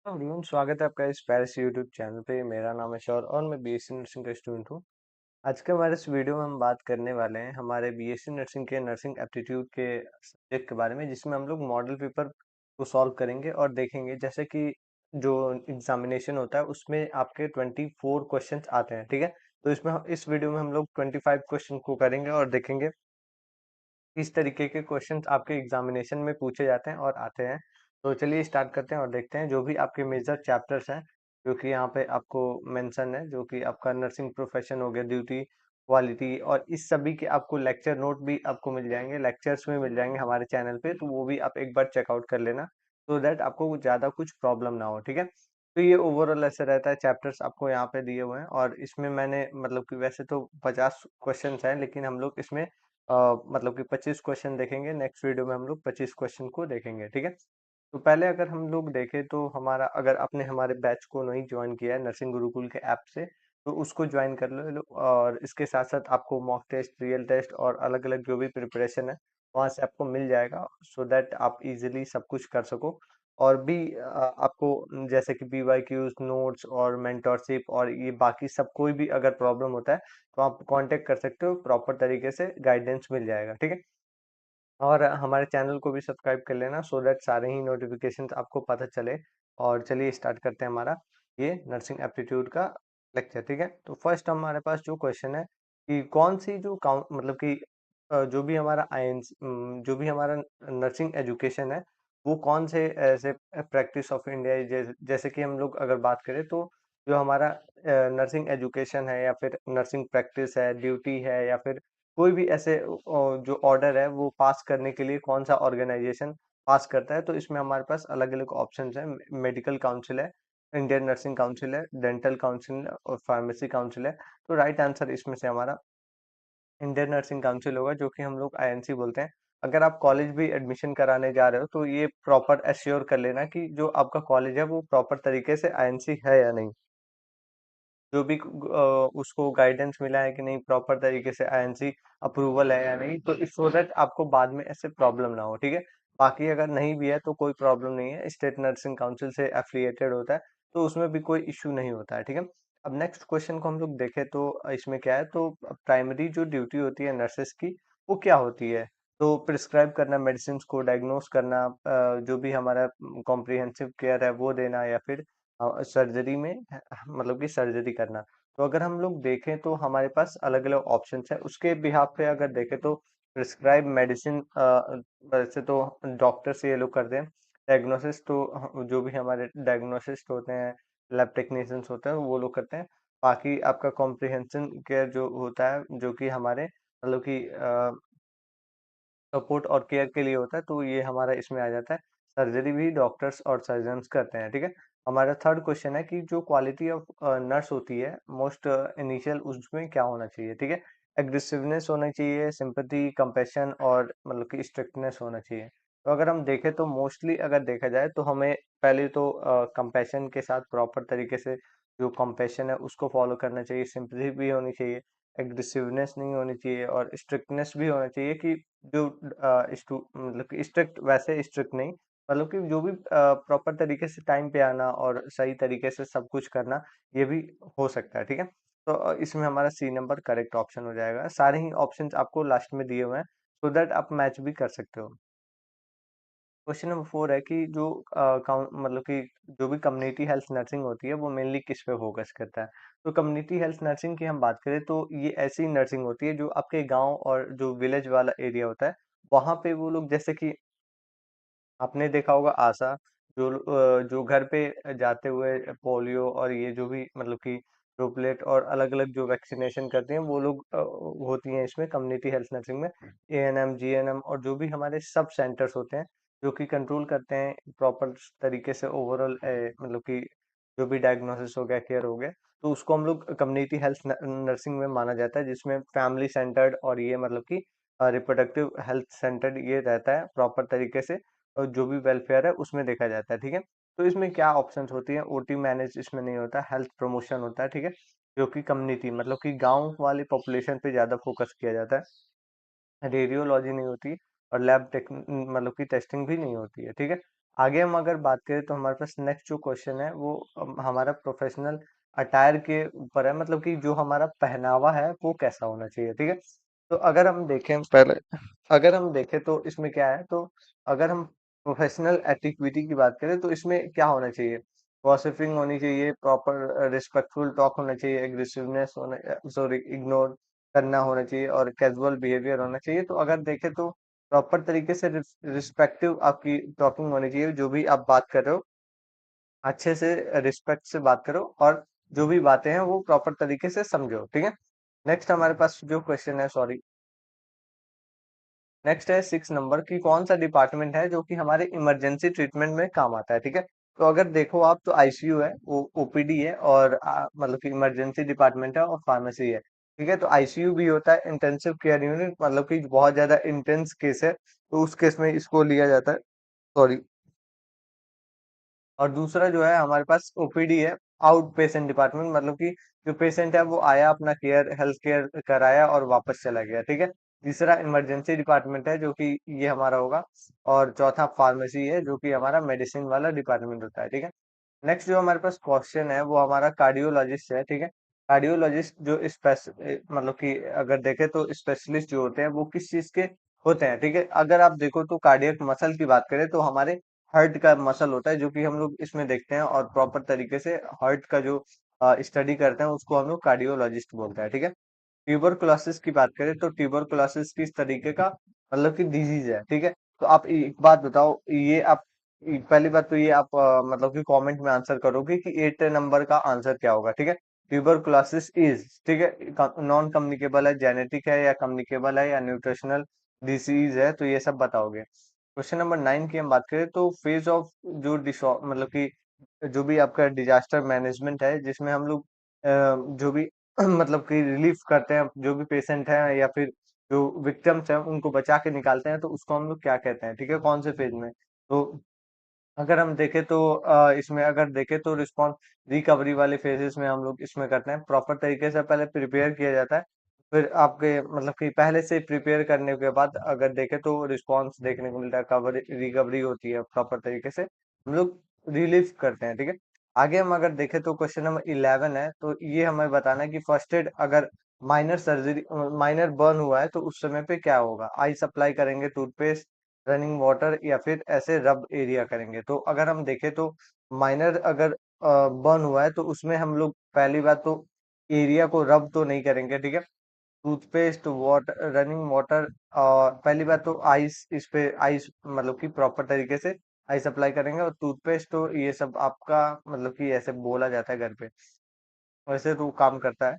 Everyone, स्वागत है आपका इस पैरिस यूट्यूब चैनल पे। मेरा नाम है शौर और मैं बीएससी नर्सिंग का स्टूडेंट हूँ। आज के हमारे इस वीडियो में हम बात करने वाले हैं हमारे बीएससी नर्सिंग के नर्सिंग एप्टीट्यूड के सब्जेक्ट के बारे में, जिसमें हम लोग मॉडल पेपर को सॉल्व करेंगे और देखेंगे जैसे कि जो एग्जामिनेशन होता है उसमें आपके 24 क्वेश्चन आते हैं। ठीक है, तो इस वीडियो में हम लोग 25 क्वेश्चन को करेंगे और देखेंगे किस तरीके के क्वेश्चंस आपके एग्जामिनेशन में पूछे जाते हैं और आते हैं। तो चलिए स्टार्ट करते हैं और देखते हैं जो भी आपके मेजर चैप्टर्स हैं जो कि यहाँ पे आपको मेंशन है, जो कि आपका नर्सिंग प्रोफेशन हो गया, ड्यूटी, क्वालिटी, और इस सभी के आपको लेक्चर नोट भी आपको मिल जाएंगे, लेक्चर्स में मिल जाएंगे हमारे चैनल पे। तो वो भी आप एक बार चेकआउट कर लेना, सो दैट आपको ज़्यादा कुछ प्रॉब्लम ना हो। ठीक है, तो ये ओवरऑल ऐसे रहता है, चैप्टर्स आपको यहाँ पे दिए हुए हैं और इसमें मैंने मतलब कि वैसे तो 50 क्वेश्चन हैं, लेकिन हम लोग इसमें मतलब कि 25 क्वेश्चन देखेंगे। नेक्स्ट वीडियो में हम लोग 25 क्वेश्चन को देखेंगे। ठीक है, तो पहले अगर हम लोग देखें तो हमारा, अगर आपने हमारे बैच को नहीं ज्वाइन किया है नर्सिंग गुरुकुल के ऐप से, तो उसको ज्वाइन कर लो। और इसके साथ साथ आपको मॉक टेस्ट, रियल टेस्ट और अलग अलग जो भी प्रिपरेशन है वहाँ से आपको मिल जाएगा, सो दैट आप इजीली सब कुछ कर सको। और भी आपको जैसे कि पीवाईक्यूज, नोट्स और मेंटोरशिप और ये बाकी सब, कोई भी अगर प्रॉब्लम होता है तो आप कांटेक्ट कर सकते हो, प्रॉपर तरीके से गाइडेंस मिल जाएगा। ठीक है, और हमारे चैनल को भी सब्सक्राइब कर लेना, सो दैट सारे ही नोटिफिकेशंस आपको पता चले। और चलिए स्टार्ट करते हैं हमारा ये नर्सिंग एप्टीट्यूड का लेक्चर। ठीक है, तो फर्स्ट हमारे पास जो क्वेश्चन है कि कौन सी जो काउंट मतलब कि जो भी हमारा आईएनसी, जो भी हमारा नर्सिंग एजुकेशन है, वो कौन से ऐसे प्रैक्टिस ऑफ इंडिया, जैसे कि हम लोग अगर बात करें तो जो हमारा नर्सिंग एजुकेशन है या फिर नर्सिंग प्रैक्टिस है, ड्यूटी है, या फिर कोई भी ऐसे जो ऑर्डर है वो पास करने के लिए कौन सा ऑर्गेनाइजेशन पास करता है। तो इसमें हमारे पास अलग अलग ऑप्शंस हैं। मेडिकल काउंसिल है, इंडियन नर्सिंग काउंसिल है, डेंटल काउंसिल है और फार्मेसी काउंसिल है। तो राइट आंसर इसमें से हमारा इंडियन नर्सिंग काउंसिल होगा, जो कि हम लोग आईएनसी बोलते हैं। अगर आप कॉलेज भी एडमिशन कराने जा रहे हो तो ये प्रॉपर एश्योर कर लेना कि जो आपका कॉलेज है वो प्रॉपर तरीके से आईएनसी है या नहीं, जो भी उसको गाइडेंस मिला है कि नहीं, प्रॉपर तरीके से आईएनसी अप्रूवल है या नहीं, तो इस सो दैट आपको बाद में ऐसे प्रॉब्लम ना हो। ठीक है, बाकी अगर नहीं भी है तो कोई प्रॉब्लम नहीं है, स्टेट नर्सिंग काउंसिल से एफिलिएटेड होता है, तो उसमें भी कोई इश्यू नहीं होता है। ठीक है, अब नेक्स्ट क्वेश्चन को हम लोग देखें तो इसमें क्या है, तो प्राइमरी जो ड्यूटी होती है नर्सेस की, वो क्या होती है? तो प्रिस्क्राइब करना मेडिसिन को, डायग्नोस करना, जो भी हमारा कॉम्प्रिहेंसिव केयर है वो देना, या फिर सर्जरी में मतलब कि सर्जरी करना। तो अगर हम लोग देखें तो हमारे पास अलग अलग ऑप्शंस है उसके बिहाफ पे। अगर देखें तो प्रिस्क्राइब मेडिसिन वैसे तो डॉक्टर से ये लोग करते हैं। डायग्नोसिस तो जो भी हमारे डायग्नोसिस्ट होते हैं, लैब टेक्नीशियंस होते हैं, वो लोग करते हैं। बाकी आपका कॉम्प्रिहेंशन केयर जो होता है, जो कि हमारे मतलब कि सपोर्ट और केयर के लिए होता है, तो ये हमारा इसमें आ जाता है। सर्जरी भी डॉक्टर्स और सर्जन्स करते हैं। ठीक है, हमारा थर्ड क्वेश्चन है कि जो क्वालिटी ऑफ नर्स होती है मोस्ट इनिशियल, उसमें क्या होना चाहिए? ठीक है, एग्रेसिवनेस होना चाहिए, सिंपैथी, कंपैशन और मतलब कि स्ट्रिक्टनेस होना चाहिए। तो अगर हम देखें तो मोस्टली अगर देखा जाए तो हमें पहले तो कंपैशन के साथ प्रॉपर तरीके से जो कंपैशन है उसको फॉलो करना चाहिए, सिंपैथी भी होनी चाहिए, एग्रेसिवनेस नहीं होनी चाहिए और स्ट्रिक्टनेस भी होना चाहिए। कि जो मतलब कि स्ट्रिक्ट, वैसे स्ट्रिक्ट नहीं, मतलब कि जो भी प्रॉपर तरीके से टाइम पे आना और सही तरीके से सब कुछ करना, ये भी हो सकता है। ठीक है, तो इसमें हमारा सी नंबर करेक्ट ऑप्शन हो जाएगा। सारे ही ऑप्शंस आपको लास्ट में दिए हुए हैं, सो दैट आप मैच भी कर सकते हो। क्वेश्चन नंबर 4 है कि जो मतलब कि जो भी कम्युनिटी हेल्थ नर्सिंग होती है वो मेनली किस पे फोकस करता है? तो कम्युनिटी हेल्थ नर्सिंग की हम बात करें तो ये ऐसी नर्सिंग होती है जो आपके गांव और जो विलेज वाला एरिया होता है, वहां पे वो लोग, जैसे कि आपने देखा होगा आशा, जो घर पे जाते हुए पोलियो और ये जो भी मतलब कि प्रोपलेट और अलग अलग जो वैक्सीनेशन करती हैं, वो लोग होती हैं इसमें कम्युनिटी हेल्थ नर्सिंग में। एएनएम, जीएनएम और जो भी हमारे सब सेंटर्स होते हैं जो कि कंट्रोल करते हैं प्रॉपर तरीके से ओवरऑल, मतलब कि जो भी डायग्नोसिस हो गया, केयर हो गया, तो उसको हम लोग कम्युनिटी हेल्थ नर्सिंग में माना जाता है, जिसमें फैमिली सेंटर्ड और ये मतलब कि रिप्रोडक्टिव हेल्थ सेंटर्ड ये रहता है प्रॉपर तरीके से, और जो भी वेलफेयर है उसमें देखा जाता है। ठीक है, तो इसमें क्या ऑप्शंस होती हैं? ओटी मैनेज इसमें नहीं होता, हेल्थ प्रमोशन होता है। ठीक है, जो कि कम्युनिटी मतलब कि गांव वाली पॉपुलेशन पे ज्यादा फोकस किया जाता है। रेडियोलॉजी नहीं होती और लैब टेक मतलब की टेस्टिंग भी नहीं होती है। ठीक है, आगे हम अगर बात करें तो हमारे पास नेक्स्ट जो क्वेश्चन है वो हमारा प्रोफेशनल अटायर के ऊपर है, मतलब कि जो हमारा पहनावा है वो कैसा होना चाहिए, ठीक है। तो अगर हम देखें तो इसमें क्या है, तो अगर हम प्रोफेशनल एटिक्विटी की बात करें तो इसमें क्या होना चाहिए, गॉसिपिंग होनी चाहिए, प्रॉपर रिस्पेक्टफुल टॉक होना चाहिए, एग्रेसिवनेस होना, सॉरी, इग्नोर करना होना चाहिए, और कैजुअल बिहेवियर होना चाहिए। तो अगर देखें तो प्रॉपर तरीके से रिस्पेक्टिव आपकी टॉकिंग होनी चाहिए, जो भी आप बात कर रहे हो अच्छे से रिस्पेक्ट से बात करो, और जो भी बातें हैं वो प्रॉपर तरीके से समझो, ठीक है। नेक्स्ट हमारे पास जो क्वेश्चन है, सॉरी, नेक्स्ट है 6 नंबर की, कौन सा डिपार्टमेंट है जो कि हमारे इमरजेंसी ट्रीटमेंट में काम आता है, ठीक है। तो अगर देखो आप तो आईसीयू है, वो ओपीडी है, और मतलब कि इमरजेंसी डिपार्टमेंट है, और फार्मेसी है, ठीक है। तो आईसीयू भी होता है, इंटेंसिव केयर यूनिट, मतलब कि बहुत ज्यादा इंटेंस केस है तो उस केस में इसको लिया जाता है, सॉरी। और दूसरा जो है हमारे पास ओपीडी है, आउट पेशेंट डिपार्टमेंट, मतलब कि जो पेशेंट है वो आया, अपना केयर, हेल्थ केयर कराया और वापस चला गया, ठीक है। तीसरा इमरजेंसी डिपार्टमेंट है जो कि ये हमारा होगा, और चौथा फार्मेसी है जो कि हमारा मेडिसिन वाला डिपार्टमेंट होता है, ठीक है। नेक्स्ट जो हमारे पास क्वेश्चन है वो हमारा कार्डियोलॉजिस्ट है, ठीक है। कार्डियोलॉजिस्ट जो मतलब कि अगर देखें तो स्पेशलिस्ट जो होते हैं वो किस चीज के होते हैं, ठीक है। अगर आप देखो तो कार्डियक मसल की बात करें तो हमारे हार्ट का मसल होता है जो कि हम लोग इसमें देखते हैं, और प्रॉपर तरीके से हार्ट का जो स्टडी करते हैं उसको हम लोग कार्डियोलॉजिस्ट बोलते हैं, ठीक है। ट्यूबरकुलोसिस की बात करें तो ट्यूबरकुलोसिस किस तरीके का मतलब कि डिजीज है, ठीक है। तो आप एक बात बताओ, ये आप पहली बात तो ये आप मतलब कि कमेंट में आंसर करोगे कि 8 नंबर का आंसर क्या होगा, ठीक है। ट्यूबरकुलोसिस इज, ठीक है, नॉन कम्युनिकेबल है, जेनेटिक है, या कम्युनिकेबल है, या न्यूट्रिशनल डिसीज है, तो ये सब बताओगे। क्वेश्चन नंबर 9 की हम बात करें तो फेज ऑफ जो डिसऑ मतलब कि जो भी आपका डिजास्टर मैनेजमेंट है, जिसमें हम लोग जो भी मतलब कि रिलीफ करते हैं, जो भी पेशेंट हैं या फिर जो विक्टिम्स हैं उनको बचा के निकालते हैं, तो उसको हम लोग क्या कहते हैं, ठीक है, कौन से फेज में। तो अगर हम देखें तो इसमें अगर देखें तो रिस्पॉन्स रिकवरी वाले फेजेस में हम लोग इसमें करते हैं, प्रॉपर तरीके से पहले प्रिपेयर किया जाता है, फिर आपके मतलब कि पहले से प्रिपेयर करने के बाद अगर देखें तो रिस्पॉन्स देखने को मिलता है, कवर रिकवरी होती है प्रॉपर तरीके से, हम लोग रिलीव करते हैं, ठीक है। आगे हम अगर देखें तो क्वेश्चन नंबर 11 है, तो ये हमें बताना है कि फर्स्ट एड अगर माइनर सर्जरी, माइनर बर्न हुआ है तो उस समय पे क्या होगा, आइस अप्लाई करेंगे, टूथपेस्ट, रनिंग वाटर, या फिर ऐसे रब एरिया करेंगे। तो अगर हम देखें तो माइनर अगर बर्न हुआ है तो उसमें हम लोग पहली बात तो एरिया को रब तो नहीं करेंगे, ठीक है। टूथपेस्ट, वाटर, रनिंग वाटर, और पहली बात तो आइस, इस पे आइस मतलब कि प्रॉपर तरीके से आइस अप्लाई करेंगे, और टूथपेस्ट तो ये सब आपका मतलब कि ऐसे बोला जाता है घर पे, वैसे तो काम करता है।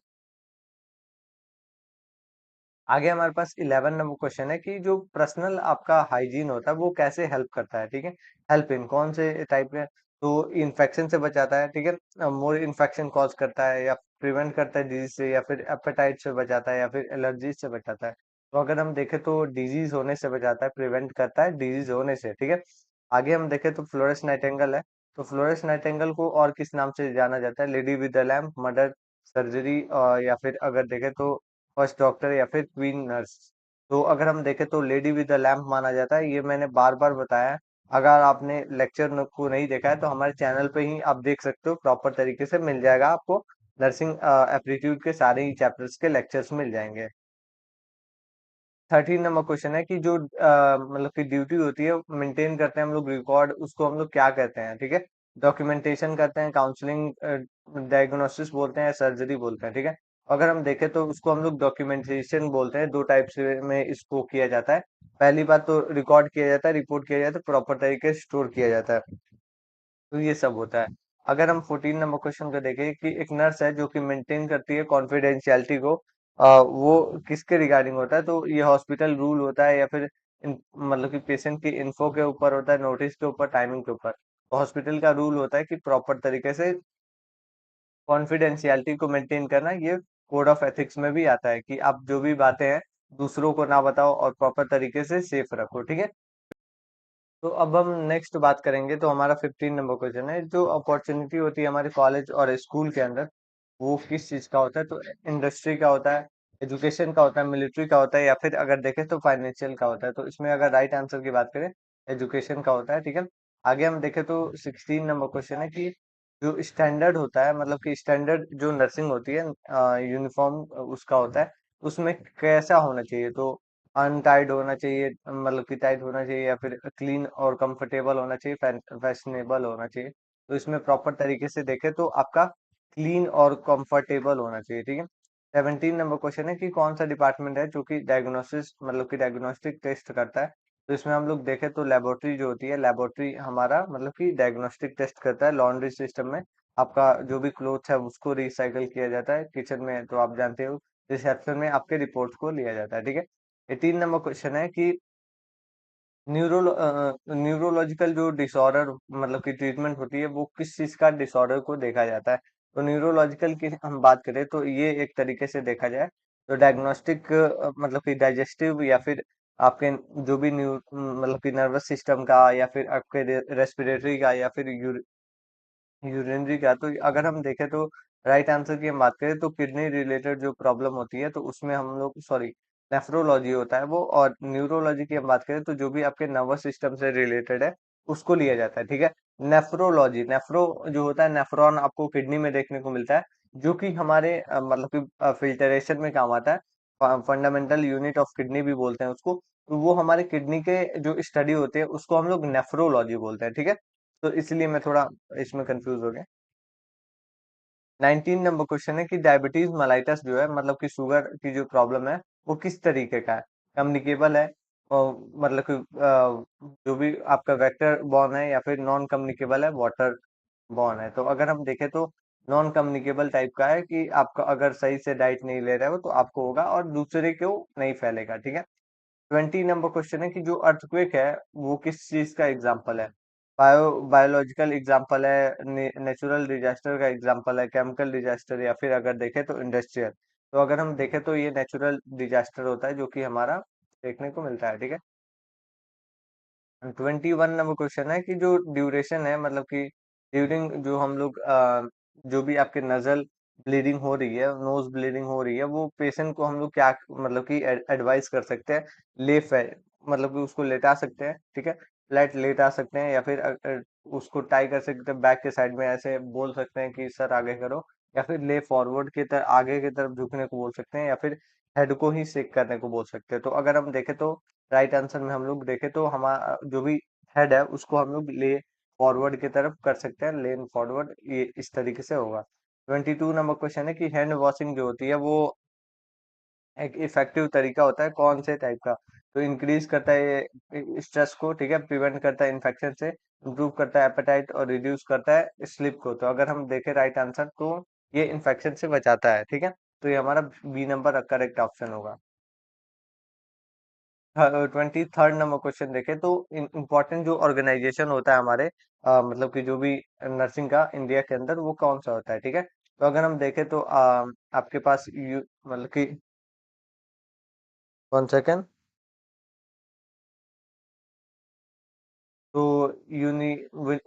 आगे हमारे पास 11 नंबर क्वेश्चन है कि जो पर्सनल आपका हाइजीन होता है वो कैसे हेल्प करता है, ठीक है। हेल्प इन कौन से टाइप में, तो इन्फेक्शन से बचाता है, ठीक है, मोर इन्फेक्शन कॉज करता है, या प्रिवेंट करता है डिजीज से, या फिर एपेटाइट से बचाता है, या फिर एलर्जी से बचाता है। तो अगर हम देखें तो डिजीज होने से बचाता है, प्रिवेंट करता है डिजीज होने से, ठीक है। आगे हम देखें तो फ्लोरेंस नाइटिंगेल है, तो फ्लोरेंस नाइटिंगेल को और किस नाम से जाना जाता है, lady with the lamp, mother surgery, या फिर अगर देखें तो फर्स्ट डॉक्टर, या फिर क्वीन नर्स। तो अगर हम देखें तो लेडी विद द लैम्प माना जाता है, ये मैंने बार बार बताया है। अगर आपने लेक्चर को नहीं देखा है तो हमारे चैनल पे ही आप देख सकते हो, प्रॉपर तरीके से मिल जाएगा आपको, नर्सिंग एप्टीट्यूड के सारे ही चैप्टर्स के लेक्चर्स मिल जाएंगे। 13 नंबर क्वेश्चन है कि जो मतलब कि ड्यूटी होती है मेंटेन करते हैं हम लोग रिकॉर्ड, उसको हम लोग क्या कहते हैं, ठीक है। डॉक्यूमेंटेशन करते हैं, काउंसलिंग, डायग्नोसिस बोलते हैं, सर्जरी बोलते हैं, ठीक है। अगर हम देखें तो उसको हम लोग डॉक्यूमेंटेशन बोलते हैं, दो टाइप से में इसको किया जाता है। पहली बात तो रिकॉर्ड किया जाता है, रिपोर्ट किया जाता है, प्रॉपर तरीके से स्टोर किया जाता है, तो ये सब होता है। अगर हम 14 नंबर क्वेश्चन को देखें कि एक नर्स है जो कि मेंटेन करती है कॉन्फिडेंशियलिटी को, वो किसके रिगार्डिंग होता है, तो ये हॉस्पिटल रूल होता है, या फिर मतलब कि पेशेंट की इन्फो के ऊपर होता है, नोटिस के ऊपर, टाइमिंग के ऊपर। हॉस्पिटल का रूल होता है कि प्रॉपर तरीके से कॉन्फिडेंशियलिटी को मेंटेन करना, ये कोड ऑफ एथिक्स में भी आता है कि आप जो भी बातें हैं दूसरों को ना बताओ, और प्रॉपर तरीके से सेफ रखो, ठीक है। तो अब हम नेक्स्ट बात करेंगे, तो हमारा 15 नंबर क्वेश्चन है, जो अपॉर्चुनिटी होती है हमारे कॉलेज और स्कूल के अंदर, वो किस चीज का होता है, तो इंडस्ट्री का होता है, एजुकेशन का होता है, मिलिट्री का होता है, या फिर अगर देखें तो फाइनेंशियल का होता है। तो इसमें अगर राइट आंसर की बात करें, एजुकेशन का होता है, ठीक है। आगे हम देखें तो 16 नंबर क्वेश्चन है कि जो स्टैंडर्ड होता है, मतलब कि स्टैंडर्ड जो नर्सिंग होती है, यूनिफॉर्म उसका होता है, उसमें कैसा होना चाहिए? तो अनटाइड होना चाहिए, मतलब कि टाइट होना चाहिए, या फिर क्लीन और कंफर्टेबल होना चाहिए, फैशनेबल होना चाहिए? तो इसमें प्रॉपर तरीके से देखें तो आपका क्लीन और कंफर्टेबल होना चाहिए, ठीक है। 17 नंबर क्वेश्चन है कि कौन सा डिपार्टमेंट है जो कि डायग्नोसिस, मतलब कि डायग्नोस्टिक टेस्ट करता है? तो इसमें हम लोग देखें तो लेबोरेटरी जो होती है, लेबोरेटरी हमारा मतलब कि डायग्नोस्टिक टेस्ट करता है। लॉन्ड्री सिस्टम में आपका जो भी क्लोथ है उसको रिसाइकल किया जाता है। किचन में तो आप जानते हो, रिसेप्शन में आपके रिपोर्ट्स को लिया जाता है, ठीक है। 18 नंबर क्वेश्चन है कि न्यूरोलॉजिकल जो डिसऑर्डर, मतलब की ट्रीटमेंट होती है, वो किस चीज का डिसऑर्डर को देखा जाता है? तो न्यूरोलॉजिकल की हम बात करें तो ये एक तरीके से देखा जाए तो डायग्नोस्टिक, मतलब कि डाइजेस्टिव, या फिर आपके जो भी मतलब कि नर्वस सिस्टम का, या फिर आपके रेस्पिरेटरी का, या फिर यूरिनरी का। तो अगर हम देखें तो राइट आंसर की हम बात करें तो किडनी रिलेटेड जो प्रॉब्लम होती है तो उसमें हम लोग, सॉरी, नेफ्रोलॉजी होता है वो। और न्यूरोलॉजी की हम बात करें तो जो भी आपके नर्वस सिस्टम से रिलेटेड है उसको लिया जाता है, ठीक है। नेफ्रोलॉजी, नेफ्रो जो होता है, नेफ्रॉन आपको किडनी में देखने को मिलता है, जो कि हमारे मतलब कि फिल्टरेशन में काम आता है। फंडामेंटल यूनिट ऑफ किडनी भी बोलते हैं उसको। तो वो हमारे किडनी के जो स्टडी होते हैं उसको हम लोग नेफ्रोलॉजी बोलते हैं, ठीक है। तो इसलिए मैं थोड़ा इसमें कंफ्यूज हो गया। 19 नंबर क्वेश्चन है कि डायबिटीज मेलाइटस जो है, मतलब कि शुगर की जो प्रॉब्लम है, वो किस तरीके का है? कम्युनिकेबल है, और मतलब कि जो भी आपका वेक्टर बॉर्न है, या फिर नॉन कम्युनिकेबल है, वाटर बॉर्न है? तो अगर हम देखें तो नॉन कम्युनिकेबल टाइप का है कि आपका अगर सही से डाइट नहीं ले रहे हो तो आपको होगा, और दूसरे को नहीं फैलेगा, ठीक है। 20 नंबर क्वेश्चन है कि जो अर्थक्वेक है वो किस चीज का एग्जाम्पल है? बायोलॉजिकल एग्जाम्पल है, नेचुरल डिजास्टर का एग्जाम्पल है, केमिकल डिजास्टर, या फिर अगर देखें तो इंडस्ट्रियल? तो अगर हम देखें तो ये नेचुरल डिजास्टर होता है जो कि हमारा देखने को मिलता है, ठीक है। 21 नंबर क्वेश्चन है कि जो ड्यूरेशन है, मतलब कि ड्यूरिंग जो हम लोग जो भी आपके नजल ब्लीडिंग हो रही है, नोज ब्लीडिंग हो रही है, वो पेशेंट को हम लोग क्या, मतलब कि एडवाइस कर सकते हैं? लेफ है, मतलब कि उसको लेटा सकते हैं, ठीक है, फ्लैट लेटा सकते हैं, या फिर उसको टाई कर सकते हैं बैक के साइड में, ऐसे बोल सकते हैं कि सर आगे करो, या फिर ले फॉरवर्ड की तरफ, आगे की तरफ झुकने को बोल सकते हैं, या फिर हेड को ही शेक करने को बोल सकते हैं? तो अगर हम देखें तो राइट आंसर में हम लोग देखें तो हमारा जो भी हेड है उसको हम लोग ले फॉरवर्ड की तरफ कर सकते हैं, लेन फॉरवर्ड, ये इस तरीके से होगा। 22 नंबर क्वेश्चन है कि हैंड वॉशिंग जो होती है वो एक इफेक्टिव तरीका होता है कौन से टाइप का? तो इंक्रीज करता है ये स्ट्रेस को, ठीक है, प्रिवेंट करता है इन्फेक्शन से, इंप्रूव करता है एपेटाइट, और रिड्यूस करता है स्लिप को। तो अगर हम देखें राइट आंसर तो ये इन्फेक्शन से बचाता है, ठीक है। तो ये हमारा बी नंबर करेक्ट ऑप्शन होगा। 23rd नंबर क्वेश्चन देखें तो इम्पोर्टेंट जो ऑर्गेनाइजेशन होता है हमारे, मतलब कि जो भी नर्सिंग का इंडिया के अंदर, वो कौन सा होता है, ठीक है। तो अगर हम देखें तो आपके पास मतलब कि 1 सेकेंड। तो यूनि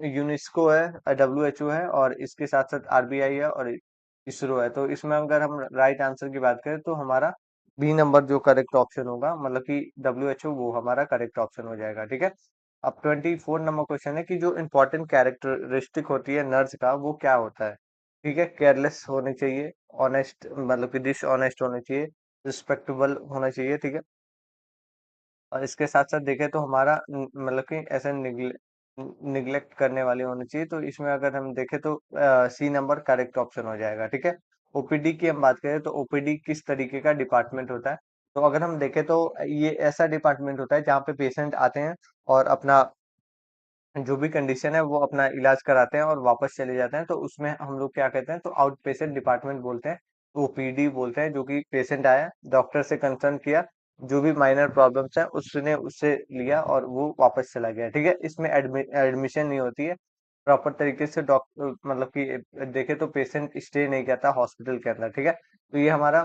यूनेस्को है, डब्ल्यू है, और इसके साथ साथ आरबीआई है, और इसरो है। तो इसमें अगर हम राइट आंसर की बात करें तो हमारा बी नंबर जो करेक्ट ऑप्शन होगा, मतलब कि डब्ल्यू वो हमारा करेक्ट ऑप्शन हो जाएगा, ठीक है। अब 24 नंबर क्वेश्चन है कि जो इम्पोर्टेंट कैरेक्टरिस्टिक होती है नर्स का, वो क्या होता है? ठीक है, केयरलेस होनी चाहिए, ऑनेस्ट, मतलब कि डिस ऑनेस्ट होनी चाहिए, रिस्पेक्टेबल होना चाहिए, ठीक है। और इसके साथ साथ देखें तो हमारा मतलब कि ऐसे निग्लेक्ट करने वाली होनी चाहिए। तो इसमें अगर हम देखें तो सी नंबर करेक्ट ऑप्शन हो जाएगा, ठीक है। ओपीडी की हम बात करें तो ओपीडी किस तरीके का डिपार्टमेंट होता है? तो अगर हम देखें तो ये ऐसा डिपार्टमेंट होता है जहाँ पे पेशेंट आते हैं और अपना जो भी कंडीशन है वो अपना इलाज कराते हैं और वापस चले जाते हैं। तो उसमें हम लोग क्या कहते हैं, तो आउट पेशेंट डिपार्टमेंट बोलते हैं, ओपीडी बोलते हैं। जो कि पेशेंट आया, डॉक्टर से कंसल्ट किया, जो भी माइनर प्रॉब्लम्स है उसने उससे लिया और वो वापस चला गया, ठीक है। इसमें एडमिशन नहीं होती है प्रॉपर तरीके से, डॉक्टर मतलब कि देखे तो पेशेंट स्टे नहीं करता हॉस्पिटल के अंदर, ठीक है। तो ये हमारा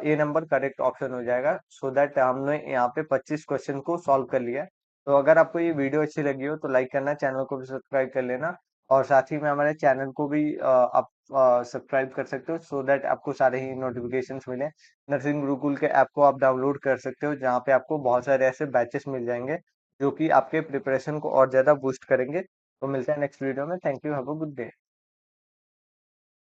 ए नंबर करेक्ट ऑप्शन हो जाएगा। सो दैट हमने यहाँ पे 25 क्वेश्चन को सॉल्व कर लिया। तो अगर आपको ये वीडियो अच्छी लगी हो तो लाइक करना, चैनल को भी सब्सक्राइब कर लेना, और साथ ही में हमारे चैनल को भी आप सब्सक्राइब कर सकते हो, सो दैट आपको सारे ही नोटिफिकेशंस मिले। नर्सिंग गुरुकुल के ऐप को आप डाउनलोड कर सकते हो, जहाँ पे आपको बहुत सारे ऐसे बैचेस मिल जाएंगे जो कि आपके प्रिपरेशन को और ज्यादा बूस्ट करेंगे। तो मिलते हैं नेक्स्ट वीडियो में। Thank you, have a good day.